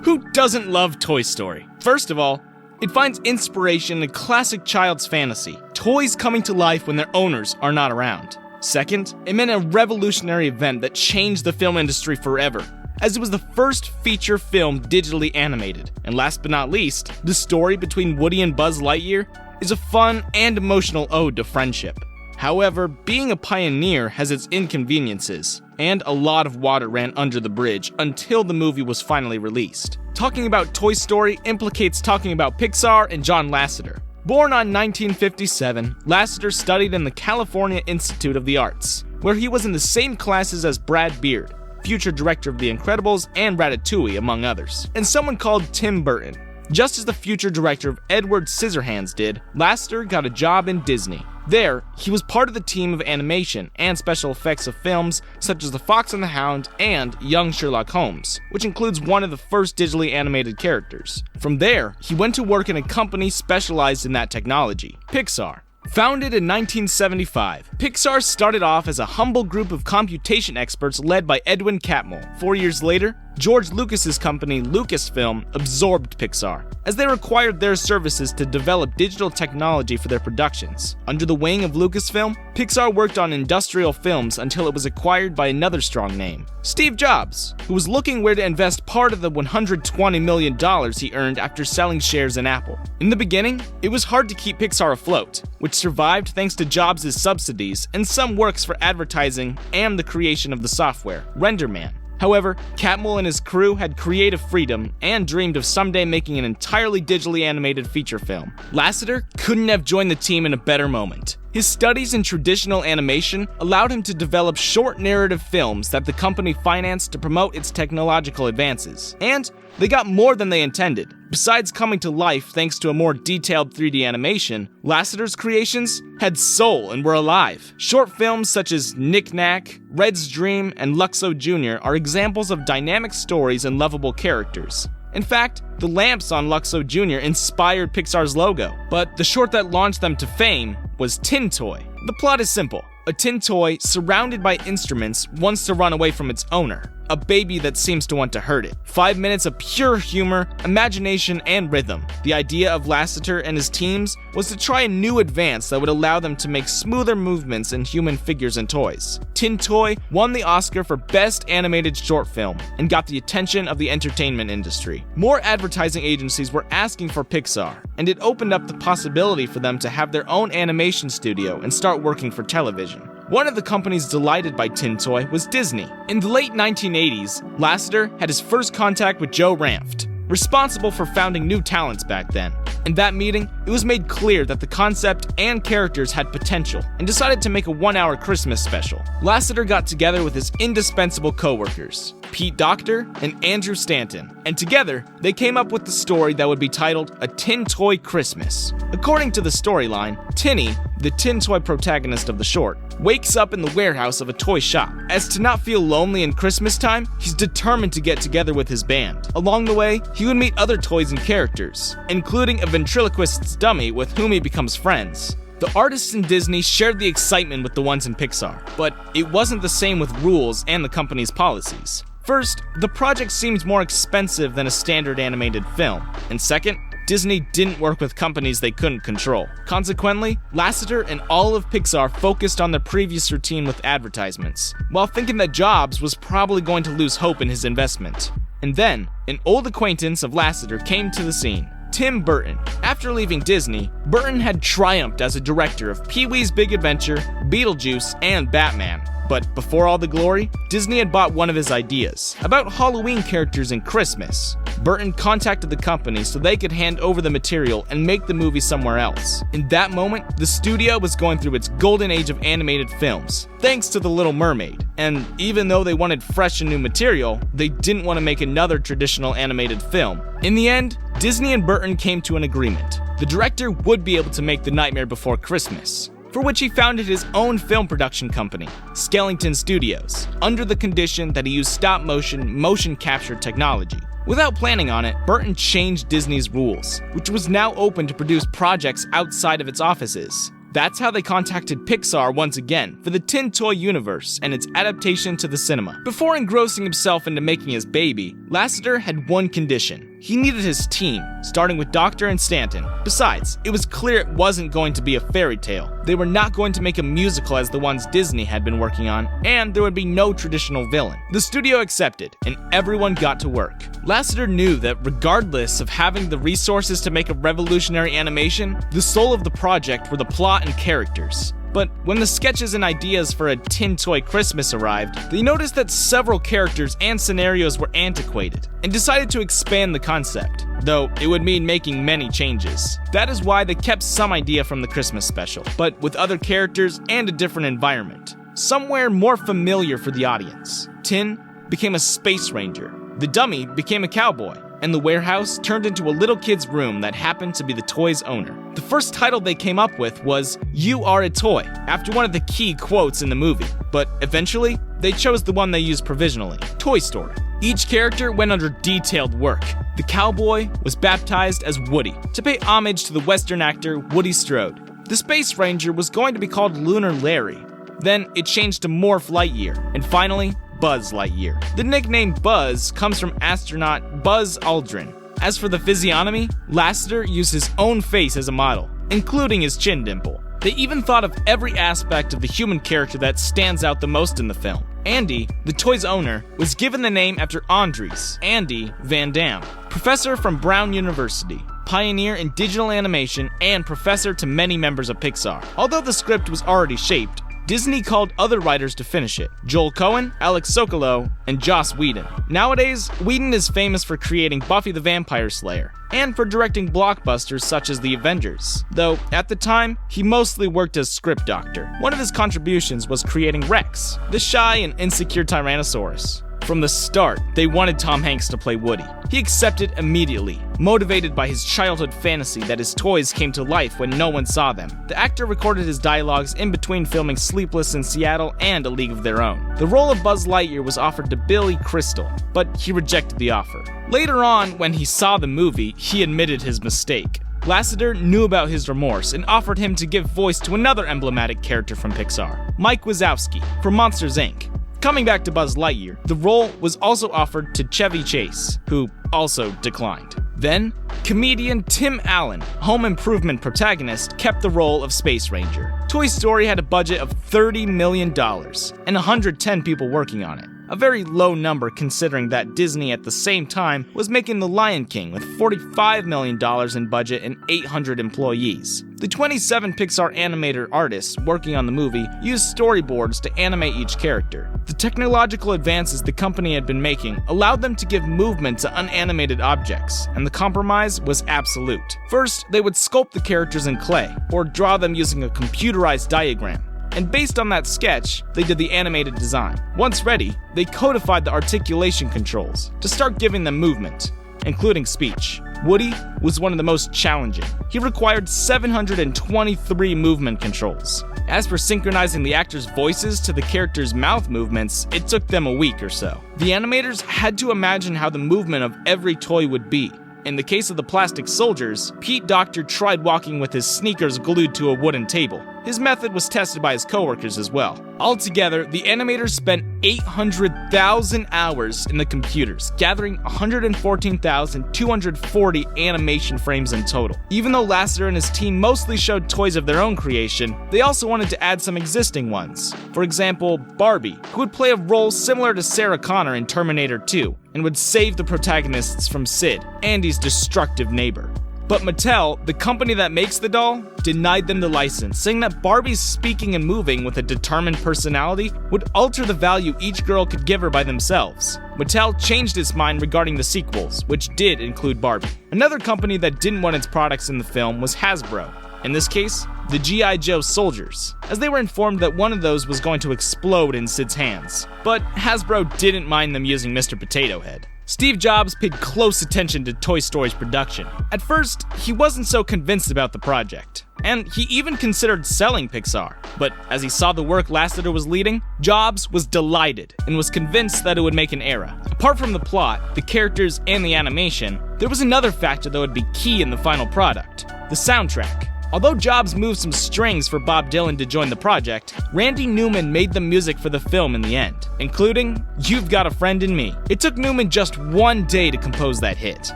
Who doesn't love Toy Story? First of all, it finds inspiration in a classic child's fantasy, toys coming to life when their owners are not around. Second, it meant a revolutionary event that changed the film industry forever, as it was the first feature film digitally animated. And last but not least, the story between Woody and Buzz Lightyear is a fun and emotional ode to friendship. However, being a pioneer has its inconveniences, and a lot of water ran under the bridge until the movie was finally released. Talking about Toy Story implicates talking about Pixar and John Lasseter. Born on 1957, Lasseter studied in the California Institute of the Arts, where he was in the same classes as Brad Beard, future director of The Incredibles and Ratatouille, among others, and someone called Tim Burton. Just as the future director of Edward Scissorhands did, Lasseter got a job in Disney. There, he was part of the team of animation and special effects of films such as The Fox and the Hound and Young Sherlock Holmes, which includes one of the first digitally animated characters. From there, he went to work in a company specialized in that technology, Pixar. Founded in 1975, Pixar started off as a humble group of computation experts led by Edwin Catmull. 4 years later, George Lucas's company Lucasfilm absorbed Pixar, as they required their services to develop digital technology for their productions. Under the wing of Lucasfilm, Pixar worked on industrial films until it was acquired by another strong name, Steve Jobs, who was looking where to invest part of the $120 million he earned after selling shares in Apple. In the beginning, it was hard to keep Pixar afloat, which survived thanks to Jobs' subsidies and some works for advertising and the creation of the software, RenderMan. However, Catmull and his crew had creative freedom and dreamed of someday making an entirely digitally animated feature film. Lasseter couldn't have joined the team in a better moment. His studies in traditional animation allowed him to develop short narrative films that the company financed to promote its technological advances. And they got more than they intended. Besides coming to life thanks to a more detailed 3D animation, Lasseter's creations had soul and were alive. Short films such as Knick Knack, Red's Dream, and Luxo Jr. are examples of dynamic stories and lovable characters. In fact, the lamps on Luxo Jr. inspired Pixar's logo, but the short that launched them to fame was Tin Toy. The plot is simple. A tin toy, surrounded by instruments, wants to run away from its owner, a baby that seems to want to hurt it. 5 minutes of pure humor, imagination, and rhythm. The idea of Lasseter and his teams was to try a new advance that would allow them to make smoother movements in human figures and toys. Tin Toy won the Oscar for Best Animated Short Film and got the attention of the entertainment industry. More advertising agencies were asking for Pixar, and it opened up the possibility for them to have their own animation studio and start working for television. One of the companies delighted by Tin Toy was Disney. In the late 1980s, Lasseter had his first contact with Joe Ranft, responsible for founding New Talents back then. In that meeting, it was made clear that the concept and characters had potential and decided to make a 1-hour Christmas special. Lasseter got together with his indispensable co-workers, Pete Docter and Andrew Stanton, and together they came up with the story that would be titled A Tin Toy Christmas. According to the storyline, Tinny, the tin toy protagonist of the short, wakes up in the warehouse of a toy shop. As to not feel lonely in Christmas time, he's determined to get together with his band. Along the way, he would meet other toys and characters, including a ventriloquist's dummy with whom he becomes friends. The artists in Disney shared the excitement with the ones in Pixar, but it wasn't the same with rules and the company's policies. First, the project seemed more expensive than a standard animated film, and second, Disney didn't work with companies they couldn't control. Consequently, Lasseter and all of Pixar focused on their previous routine with advertisements, while thinking that Jobs was probably going to lose hope in his investment. And then, an old acquaintance of Lasseter came to the scene, Tim Burton. After leaving Disney, Burton had triumphed as a director of Pee-wee's Big Adventure, Beetlejuice, and Batman. But before all the glory, Disney had bought one of his ideas, about Halloween characters in Christmas. Burton contacted the company so they could hand over the material and make the movie somewhere else. In that moment, the studio was going through its golden age of animated films, thanks to The Little Mermaid. And even though they wanted fresh and new material, they didn't want to make another traditional animated film. In the end, Disney and Burton came to an agreement. The director would be able to make The Nightmare Before Christmas, for which he founded his own film production company, Skellington Studios, under the condition that he used stop-motion, motion capture technology. Without planning on it, Burton changed Disney's rules, which was now open to produce projects outside of its offices. That's how they contacted Pixar once again for the Tin Toy universe and its adaptation to the cinema. Before engrossing himself into making his baby, Lasseter had one condition. He needed his team, starting with Doctor and Stanton. Besides, it was clear it wasn't going to be a fairy tale. They were not going to make a musical as the ones Disney had been working on, and there would be no traditional villain. The studio accepted, and everyone got to work. Lasseter knew that regardless of having the resources to make a revolutionary animation, the soul of the project were the plot and characters. But when the sketches and ideas for a Tin Toy Christmas arrived, they noticed that several characters and scenarios were antiquated, and decided to expand the concept, though it would mean making many changes. That is why they kept some idea from the Christmas special, but with other characters and a different environment, somewhere more familiar for the audience. Tin became a space ranger, the dummy became a cowboy, and the warehouse turned into a little kid's room that happened to be the toy's owner. The first title they came up with was "You Are a Toy," after one of the key quotes in the movie, but eventually, they chose the one they used provisionally, Toy Story. Each character went under detailed work. The cowboy was baptized as Woody, to pay homage to the Western actor Woody Strode. The Space Ranger was going to be called Lunar Larry. Then it changed to Morph Lightyear, and finally, Buzz Lightyear. The nickname Buzz comes from astronaut Buzz Aldrin. As for the physiognomy, Lasseter used his own face as a model, including his chin dimple. They even thought of every aspect of the human character that stands out the most in the film. Andy, the toy's owner, was given the name after Andres, Andy Van Damme, professor from Brown University, pioneer in digital animation, and professor to many members of Pixar. Although the script was already shaped, Disney called other writers to finish it: Joel Cohen, Alex Sokolow, and Joss Whedon. Nowadays, Whedon is famous for creating Buffy the Vampire Slayer, and for directing blockbusters such as The Avengers, though at the time, he mostly worked as script doctor. One of his contributions was creating Rex, the shy and insecure Tyrannosaurus. From the start, they wanted Tom Hanks to play Woody. He accepted immediately, motivated by his childhood fantasy that his toys came to life when no one saw them. The actor recorded his dialogues in between filming Sleepless in Seattle and A League of Their Own. The role of Buzz Lightyear was offered to Billy Crystal, but he rejected the offer. Later on, when he saw the movie, he admitted his mistake. Lasseter knew about his remorse and offered him to give voice to another emblematic character from Pixar, Mike Wazowski, from Monsters, Inc. Coming back to Buzz Lightyear, the role was also offered to Chevy Chase, who also declined. Then, comedian Tim Allen, Home Improvement protagonist, kept the role of Space Ranger. Toy Story had a budget of $30 million and 110 people working on it. A very low number considering that Disney at the same time was making The Lion King with $45 million in budget and 800 employees. The 27 Pixar animator artists working on the movie used storyboards to animate each character. The technological advances the company had been making allowed them to give movement to unanimated objects, and the compromise was absolute. First, they would sculpt the characters in clay, or draw them using a computerized diagram. And based on that sketch, they did the animated design. Once ready, they codified the articulation controls to start giving them movement, including speech. Woody was one of the most challenging. He required 723 movement controls. As for synchronizing the actors' voices to the characters' mouth movements, it took them a week or so. The animators had to imagine how the movement of every toy would be. In the case of the plastic soldiers, Pete Docter tried walking with his sneakers glued to a wooden table. His method was tested by his coworkers as well. Altogether, the animators spent 800,000 hours in the computers, gathering 114,240 animation frames in total. Even though Lasseter and his team mostly showed toys of their own creation, they also wanted to add some existing ones. For example, Barbie, who would play a role similar to Sarah Connor in Terminator 2, and would save the protagonists from Sid, Andy's destructive neighbor. But Mattel, the company that makes the doll, denied them the license, saying that Barbie's speaking and moving with a determined personality would alter the value each girl could give her by themselves. Mattel changed its mind regarding the sequels, which did include Barbie. Another company that didn't want its products in the film was Hasbro. In this case, the G.I. Joe soldiers, as they were informed that one of those was going to explode in Sid's hands. But Hasbro didn't mind them using Mr. Potato Head. Steve Jobs paid close attention to Toy Story's production. At first, he wasn't so convinced about the project, and he even considered selling Pixar. But as he saw the work Lasseter was leading, Jobs was delighted and was convinced that it would make an era. Apart from the plot, the characters, and the animation, there was another factor that would be key in the final product: the soundtrack. Although Jobs moved some strings for Bob Dylan to join the project, Randy Newman made the music for the film in the end, including You've Got a Friend in Me. It took Newman just one day to compose that hit.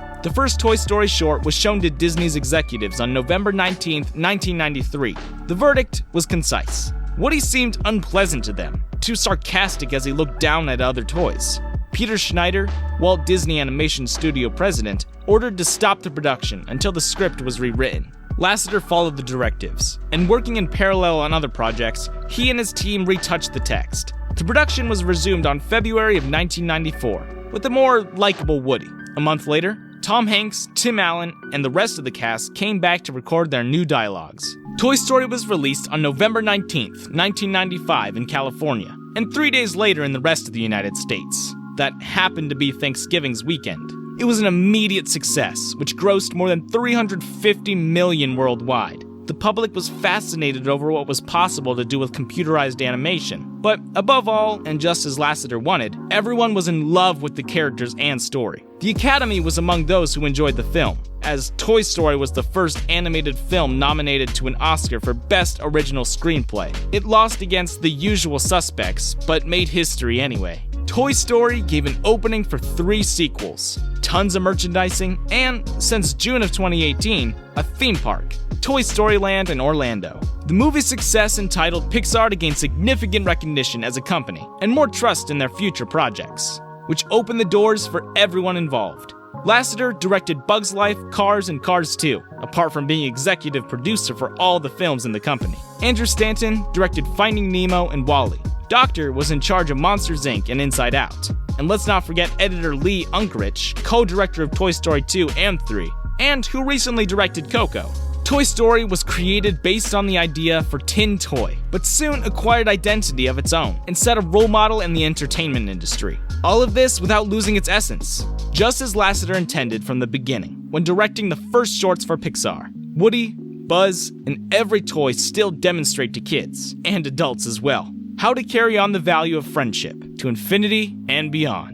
The first Toy Story short was shown to Disney's executives on November 19, 1993. The verdict was concise. Woody seemed unpleasant to them, too sarcastic as he looked down at other toys. Peter Schneider, Walt Disney Animation Studio president, ordered to stop the production until the script was rewritten. Lasseter followed the directives, and working in parallel on other projects, he and his team retouched the text. The production was resumed on February of 1994, with a more likable Woody. A month later, Tom Hanks, Tim Allen, and the rest of the cast came back to record their new dialogues. Toy Story was released on November 19, 1995 in California, and 3 days later in the rest of the United States. That happened to be Thanksgiving's weekend. It was an immediate success, which grossed more than $350 million worldwide. The public was fascinated over what was possible to do with computerized animation. But above all, and just as Lasseter wanted, everyone was in love with the characters and story. The Academy was among those who enjoyed the film, as Toy Story was the first animated film nominated to an Oscar for Best Original Screenplay. It lost against The Usual Suspects, but made history anyway. Toy Story gave an opening for 3 sequels, tons of merchandising, and, since June of 2018, a theme park, Toy Story Land in Orlando. The movie's success entitled Pixar to gain significant recognition as a company and more trust in their future projects, which opened the doors for everyone involved. Lasseter directed Bug's Life, Cars, and Cars 2, apart from being executive producer for all the films in the company. Andrew Stanton directed Finding Nemo and WALL-E. Doctor was in charge of Monsters, Inc. and Inside Out. And let's not forget editor Lee Unkrich, co-director of Toy Story 2 and 3, and who recently directed Coco. Toy Story was created based on the idea for Tin Toy, but soon acquired identity of its own and set a role model in the entertainment industry. All of this without losing its essence, just as Lasseter intended from the beginning when directing the first shorts for Pixar. Woody, Buzz, and every toy still demonstrate to kids, and adults as well, how to carry on the value of friendship to infinity and beyond.